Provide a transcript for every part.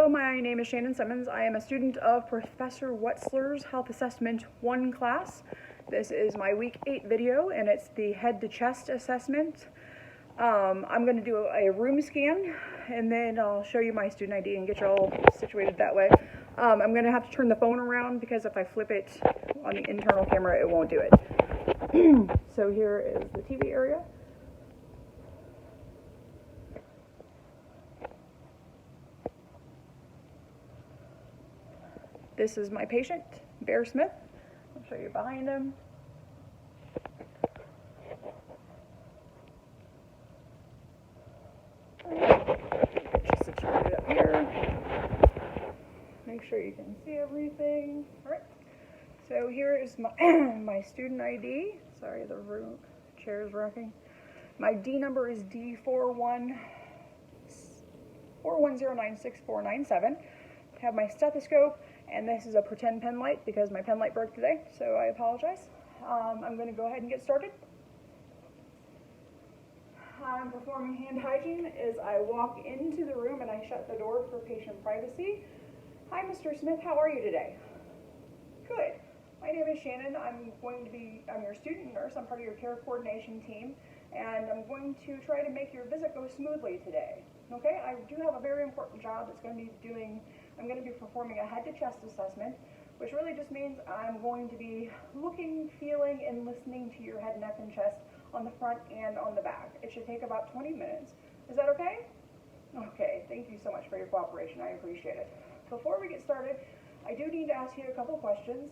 Hello, my name is Shannon Simmons. I am a student of Professor Wetzler's Health Assessment 1 class. This is my week 8 video, and it's the head to chest assessment. I'm going to do a room scan, and then I'll show you my student ID and get you all situated that way. I'm going to have to turn the phone around because if I flip it on the internal camera, it won't do it. So here is the TV area. This is my patient, Bear Smith. I'll show you behind him. Get you situated up here. Make sure you can see everything. All right. So here is my my student ID. Sorry, the room chair is rocking. My D number is D41096497. I have my stethoscope. And this is a pretend pen light because my pen light broke today, so I apologize. I'm going to go ahead and get started. I'm performing hand hygiene as I walk into the room and I shut the door for patient privacy. Hi, Mr. Smith, how are you today? Good. My name is Shannon. I'm your student nurse. I'm part of your care coordination team, and I'm going to try to make your visit go smoothly today. Okay, I do have a very important job that's going to be I'm going to be performing a head to chest assessment, which really just means I'm going to be looking, feeling, and listening to your head, neck, and chest on the front and on the back. It should take about 20 minutes. Is that okay? Okay, thank you so much for your cooperation. I appreciate it. Before we get started, I do need to ask you a couple questions.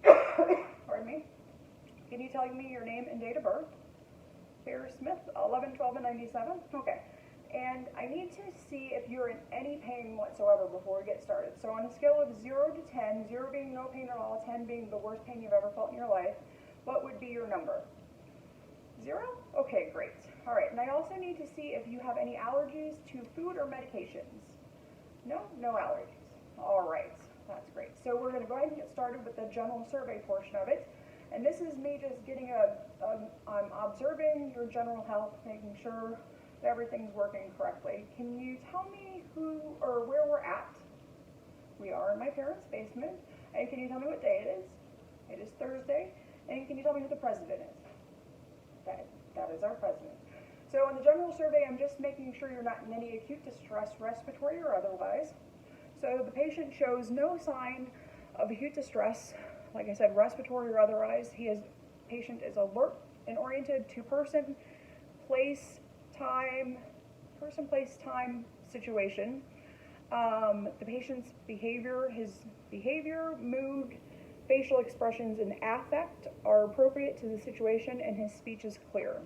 Pardon me. Can you tell me your name and date of birth? Bear Smith, 11/12/97. Okay. And I need to see if you're in any pain whatsoever before we get started. So on a scale of 0 to 10, 0 being no pain at all, 10 being the worst pain you've ever felt in your life, what would be your number? 0? Okay, great. All right, and I also need to see if you have any allergies to food or medications. No? No allergies. All right, that's great. So we're going to go ahead and get started with the general survey portion of it. And this is me just getting I'm observing your general health, making sure everything's working correctly. Can you tell me who or where we're at? We are in my parents' basement. And can you tell me what day it is? It is Thursday. And can you tell me who the president is? That is our president. So on the general survey, I'm just making sure you're not in any acute distress, respiratory or otherwise. So the patient shows no sign of acute distress, like I said, respiratory or otherwise. Patient is alert and oriented to person, place, time, situation. The patient's his behavior, mood, facial expressions, and affect are appropriate to the situation, and his speech is clear.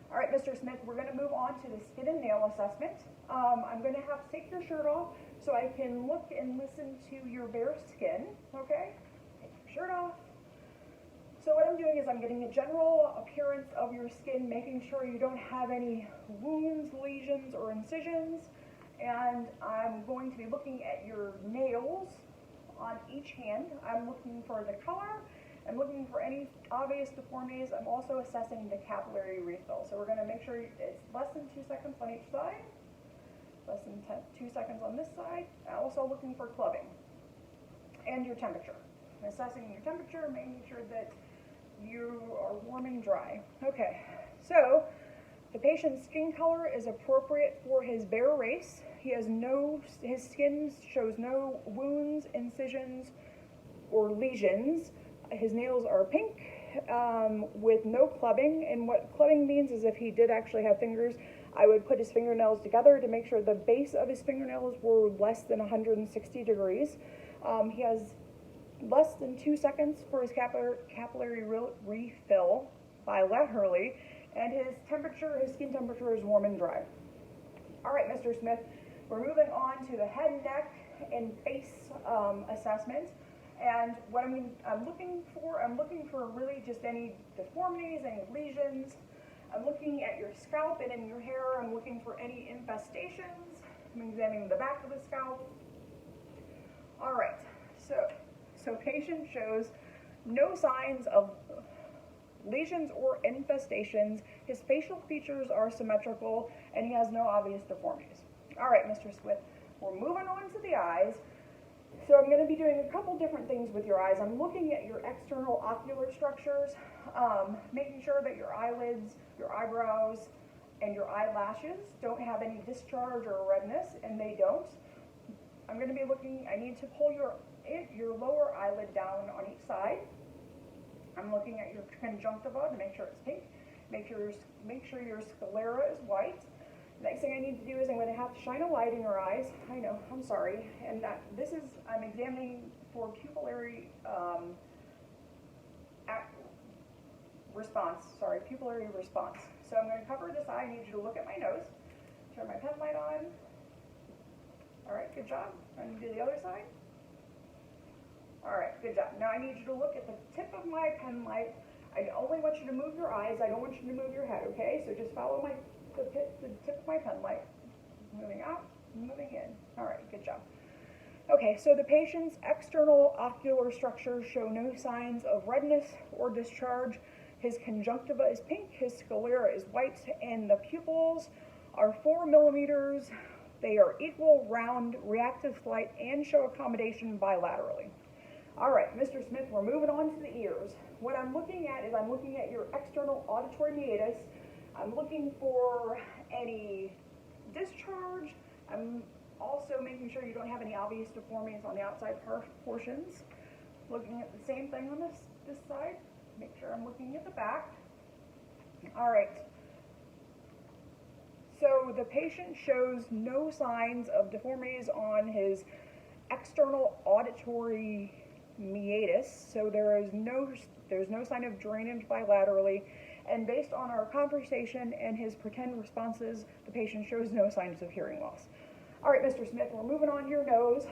All right, Mr. Smith, we're going to move on to the skin and nail assessment. I'm going to have to take your shirt off so I can look and listen to your bare skin, okay? Take your shirt off. So what I'm doing is I'm getting a general appearance of your skin, making sure you don't have any wounds, lesions, or incisions. And I'm going to be looking at your nails on each hand. I'm looking for the color. I'm looking for any obvious deformities. I'm also assessing the capillary refill. So we're going to make sure it's less than 2 seconds on each side, less than 2 seconds on this side. I'm also looking for clubbing and your temperature. Assessing your temperature, making sure that you are warm and dry. Okay, so the patient's skin color is appropriate for his bear race. His skin shows no wounds, incisions, or lesions. His nails are pink with no clubbing, and what clubbing means is if he did actually have fingers, I would put his fingernails together to make sure the base of his fingernails were less than 160 degrees. He has less than 2 seconds for his capillary refill bilaterally, and his skin temperature is warm and dry. All right, Mr. Smith, we're moving on to the head, neck, and face assessment. And what I'm looking for really just any deformities, any lesions. I'm looking at your scalp and in your hair. I'm looking for any infestations. I'm examining the back of the scalp. All right, so patient shows no signs of lesions or infestations. His facial features are symmetrical, and he has no obvious deformities. All right, Mr. Smith, we're moving on to the eyes. So I'm going to be doing a couple different things with your eyes. I'm looking at your external ocular structures, making sure that your eyelids, your eyebrows, and your eyelashes don't have any discharge or redness, and they don't. I'm going to be looking, I need to pull your lower eyelid down on each side. I'm looking at your conjunctiva to make sure it's pink. Make sure your sclera is white. Next thing I need to do is I'm going to have to shine a light in your eyes. I know, I'm sorry. And I'm examining for pupillary response. Sorry, pupillary response. So I'm going to cover this eye. I need you to look at my nose. Turn my pen light on. All right, good job. I'm going to do the other side. All right, good job. Now I need you to look at the tip of my pen light. I only want you to move your eyes. I don't want you to move your head, okay? So just follow the tip of my pen light. Moving out, moving in. All right, good job. Okay, so the patient's external ocular structures show no signs of redness or discharge. His conjunctiva is pink, his sclera is white, and the pupils are 4 millimeters. They are equal, round, reactive slight, and show accommodation bilaterally. All right, Mr. Smith, we're moving on to the ears. What I'm looking at is I'm looking at your external auditory meatus. I'm looking for any discharge. I'm also making sure you don't have any obvious deformities on the outside portions. Looking at the same thing on this side. Make sure I'm looking at the back. All right. So the patient shows no signs of deformities on his external auditory meatus. So there's no sign of drainage bilaterally. And based on our conversation and his pretend responses, the patient shows no signs of hearing loss. All right, Mr. Smith, we're moving on to your nose.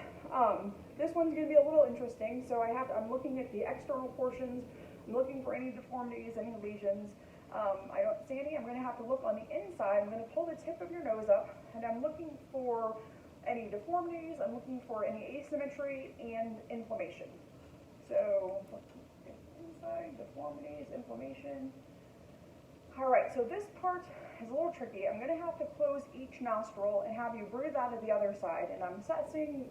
This one's going to be a little interesting. So I'm looking at the external portions. I'm looking for any deformities, any lesions. I don't see any. I'm going to have to look on the inside. I'm going to pull the tip of your nose up, and I'm looking for any deformities. I'm looking for any asymmetry and inflammation. So inside, deformities, inflammation. All right, so this part is a little tricky. I'm going to have to close each nostril and have you breathe out of the other side, and I'm assessing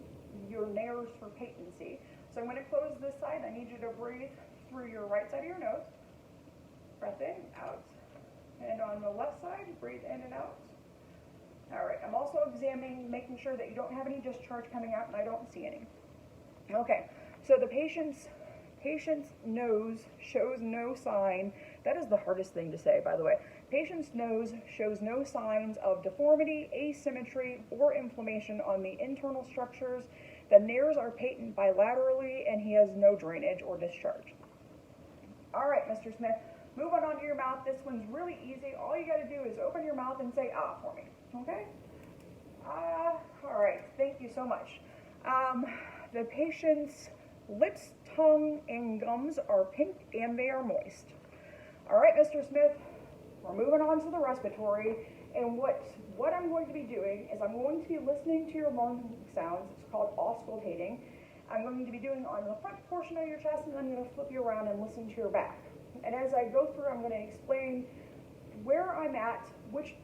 your nares for patency. So I'm going to close this side. I need you to breathe through your right side of your nose. Breath in, out. And on the left side, breathe in and out. All right, I'm also examining, making sure that you don't have any discharge coming out, and I don't see any. Okay, so the patient's nose shows no sign. That is the hardest thing to say, by the way. Patient's nose shows no signs of deformity, asymmetry, or inflammation on the internal structures. The nares are patent bilaterally, and he has no drainage or discharge. All right, Mr. Smith, move on to your mouth. This one's really easy. All you got to do is open your mouth and say ah for me, okay? Ah, all right, thank you so much. The patient's lips, tongue, and gums are pink, and they are moist. All right, Mr. Smith, we're moving on to the respiratory, and what I'm going to be doing is I'm going to be listening to your lung sounds. It's called auscultating. I'm going to be doing on the front portion of your chest, and then I'm going to flip you around and listen to your back. And as I go through, I'm going to explain where I'm at, which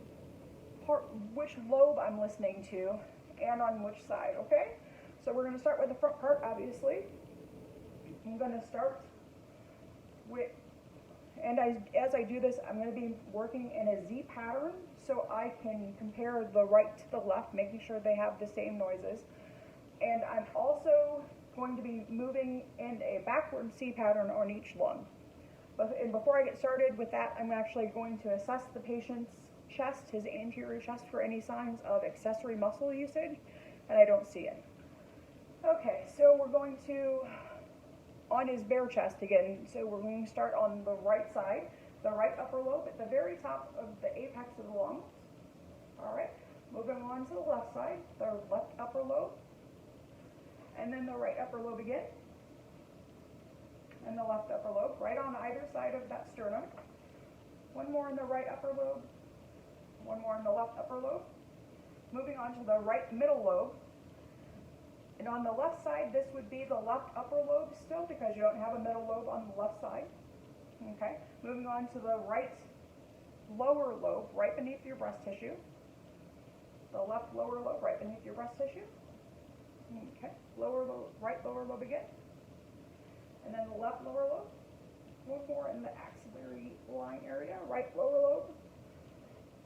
lobe I'm listening to, and on which side, okay? So we're going to start with the front part, obviously. I'm going to start with, and as I do this, I'm going to be working in a Z pattern so I can compare the right to the left, making sure they have the same noises. And I'm also going to be moving in a backward C pattern on each lung. And before I get started with that, I'm actually going to assess the patient's chest, his anterior chest, for any signs of accessory muscle usage, and I don't see any. Okay, so we're going to, on his bare chest again, so we're going to start on the right side, the right upper lobe at the very top of the apex of the lungs. All right, moving on to the left side, the left upper lobe, and then the right upper lobe again, and the left upper lobe, right on either side of that sternum. One more in the right upper lobe, one more in the left upper lobe. Moving on to the right middle lobe. And on the left side, this would be the left upper lobe still, because you don't have a middle lobe on the left side. Okay, moving on to the right lower lobe, right beneath your breast tissue. The left lower lobe, right beneath your breast tissue. Okay, lower lobe, right lower lobe again. And then the left lower lobe. One more in the axillary line area, right lower lobe.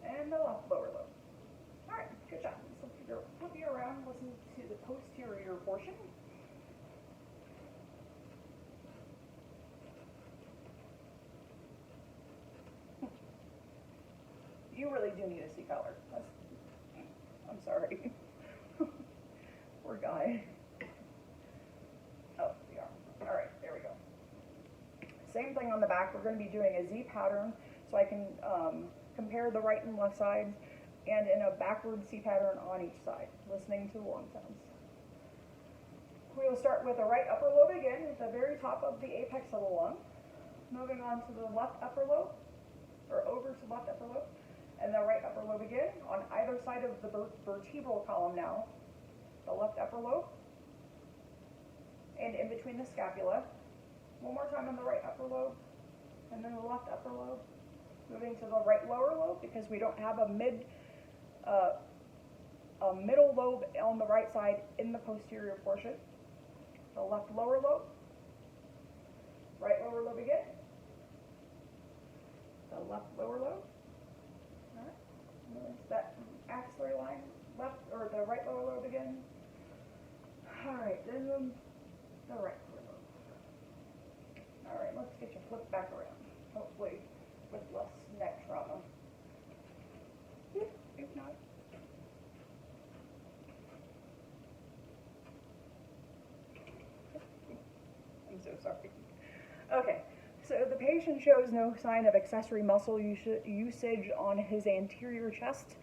And the left lower lobe. All right, good job. So flip you around, listen to the posterior portion. You really do need to see color. I'm sorry. Poor guy. Oh, the arm. All right, there we go. Same thing on the back. We're going to be doing a Z pattern, so I can compare the right and left sides, and in a backward C pattern on each side, listening to the lung sounds. We will start with the right upper lobe again, at the very top of the apex of the lung. Moving on to the left upper lobe, or over to left upper lobe, and the right upper lobe again, on either side of the vertebral column now. The left upper lobe, and in between the scapula. One more time on the right upper lobe, and then the left upper lobe. Moving to the right lower lobe, because we don't have a middle lobe on the right side in the posterior portion. The left lower lobe, right lower lobe again, the left lower lobe. All right, that axillary line, left or the right lower lobe again. All right, then the right lower lobe. All right, let's get you flipped back around, hopefully with less neck trauma. If not. I'm so sorry. Okay, so the patient shows no sign of accessory muscle usage on his anterior chest.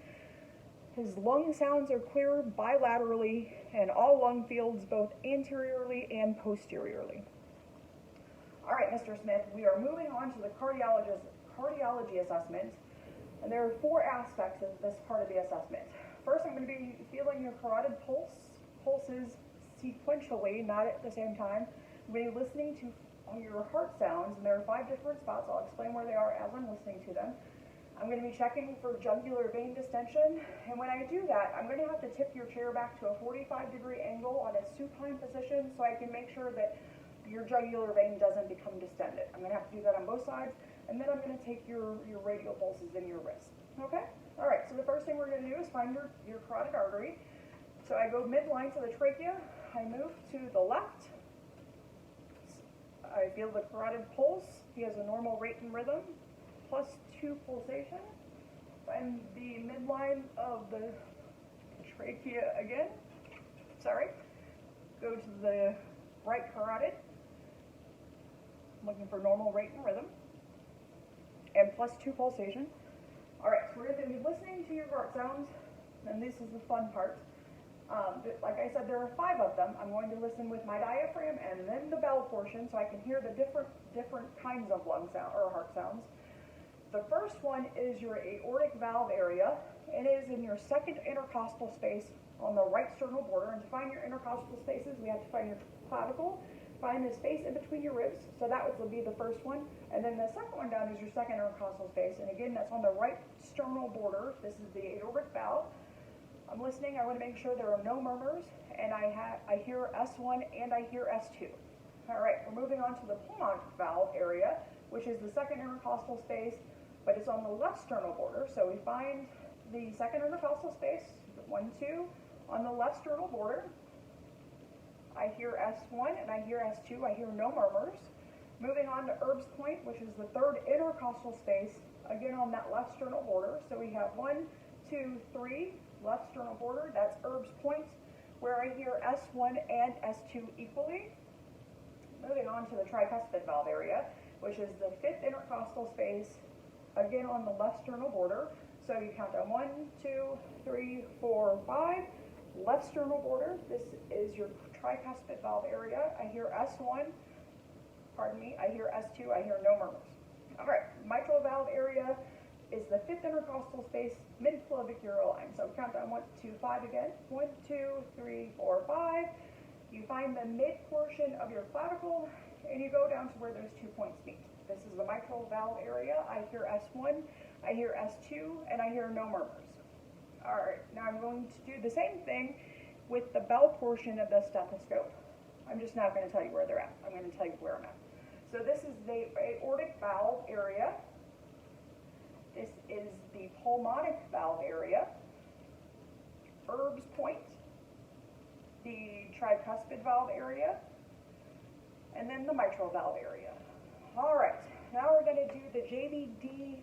His lung sounds are clear bilaterally and all lung fields both anteriorly and posteriorly. All right, Mr. Smith, we are moving on to the cardiology assessment, and there are 4 aspects of this part of the assessment. First, I'm going to be feeling your carotid pulses sequentially, not at the same time. I'm going to be listening to your heart sounds, and there are 5 different spots. I'll explain where they are as I'm listening to them. I'm going to be checking for jugular vein distension, and when I do that, I'm going to have to tip your chair back to a 45-degree angle on a supine position so I can make sure that your jugular vein doesn't become distended. I'm going to have to do that on both sides, and then I'm going to take your radial pulses in your wrist. Okay? All right, so the first thing we're going to do is find your carotid artery. So I go midline to the trachea. I move to the left. I feel the carotid pulse. He has a normal rate and rhythm, +2 pulsation. Find the midline of the trachea again. Sorry. Go to the right carotid. Looking for normal rate and rhythm. And +2 pulsation. All right, so we're going to be listening to your heart sounds, and this is the fun part. Like I said, there are 5 of them. I'm going to listen with my diaphragm and then the bell portion, so I can hear the different kinds of lung sound or heart sounds. The first one is your aortic valve area. It is in your second intercostal space on the right sternal border. And to find your intercostal spaces, we have to find your clavicle, find the space in between your ribs. So that would be the first one. And then the second one down is your second intercostal space. And again, that's on the right sternal border. This is the aortic valve. I'm listening. I want to make sure there are no murmurs. And I hear S1 and I hear S2. All right, we're moving on to the pulmonic valve area, which is the second intercostal space, but it's on the left sternal border. So we find the second intercostal space, 1, 2, on the left sternal border. I hear S1 and I hear S2. I hear no murmurs. Moving on to Erb's point, which is the third intercostal space, again on that left sternal border. So we have 1, 2, 3, left sternal border. That's Erb's point, where I hear S1 and S2 equally. Moving on to the tricuspid valve area, which is the fifth intercostal space, again on the left sternal border. So you count down 1, 2, 3, 4, 5. Left sternal border, this is your tricuspid valve area. I hear S1, pardon me, I hear S2, I hear no murmurs. All right, mitral valve area is the fifth intercostal space, mid-clavicular line. So count down 1, 2, 5 again. 1, 2, 3, 4, 5. You find the mid portion of your clavicle, and you go down to where those 2 points meet. This is the mitral valve area. I hear S1, I hear S2, and I hear no murmurs. All right, now I'm going to do the same thing with the bell portion of the stethoscope. I'm just not going to tell you where they're at. I'm going to tell you where I'm at. So this is the aortic valve area. This is the pulmonic valve area. Erb's point, the tricuspid valve area, and then the mitral valve area. All right, now we're going to do the JVD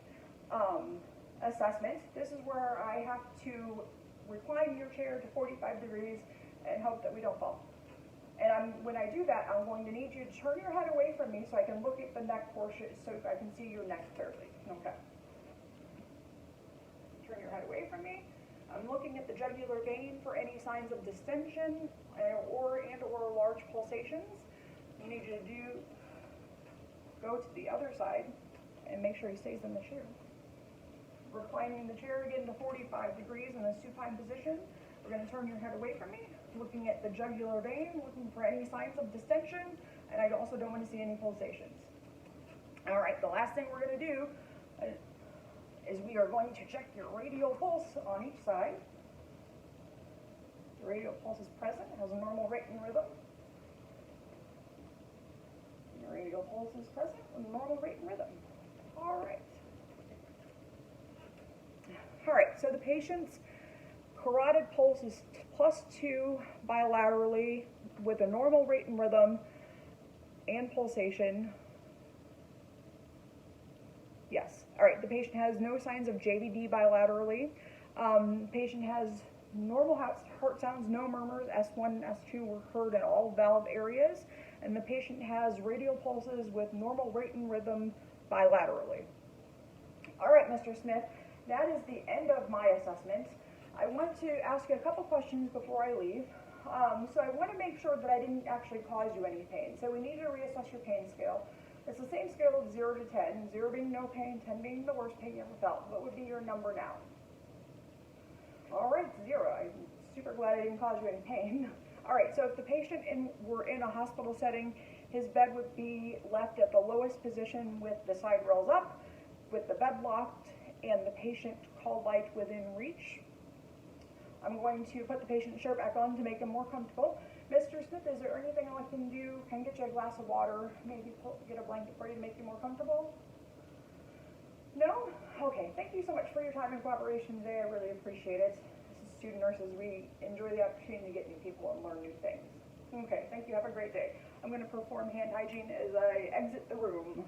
assessment. This is where I have to recline your chair to 45 degrees and hope that we don't fall. And when I do that, I'm going to need you to turn your head away from me so I can look at the neck portion, so I can see your neck clearly. Okay. Turn your head away from me. I'm looking at the jugular vein for any signs of distension or large pulsations. I need you to go to the other side and make sure he stays in the chair. Reclining the chair again to 45 degrees in a supine position. We're going to turn your head away from me, looking at the jugular vein, looking for any signs of distension, and I also don't want to see any pulsations. All right, the last thing we're going to do is we are going to check your radial pulse on each side. The radial pulse is present, has a normal rate and rhythm. The radial pulse is present with a normal rate and rhythm. All right. All right, so the patient's carotid pulse is +2 bilaterally with a normal rate and rhythm and pulsation. Yes. All right, the patient has no signs of JVD bilaterally. Patient has normal heart sounds, no murmurs. S1 and S2 were heard in all valve areas. And the patient has radial pulses with normal rate and rhythm bilaterally. All right, Mr. Smith, that is the end of my assessment. I want to ask you a couple questions before I leave. So I want to make sure that I didn't actually cause you any pain. So we need to reassess your pain scale. It's the same scale of 0 to 10, 0 being no pain, 10 being the worst pain you ever felt. What would be your number now? All right, 0. I'm super glad I didn't cause you any pain. All right, so if the patient were in a hospital setting, his bed would be left at the lowest position with the side rails up, with the bed locked, and the patient call light within reach. I'm going to put the patient's shirt back on to make him more comfortable. Mr. Smith, is there anything I can do? Can I get you a glass of water? Maybe get a blanket for you to make you more comfortable? No? Okay, thank you so much for your time and cooperation today. I really appreciate it. As student nurses, we enjoy the opportunity to get new people and learn new things. Okay, thank you. Have a great day. I'm going to perform hand hygiene as I exit the room.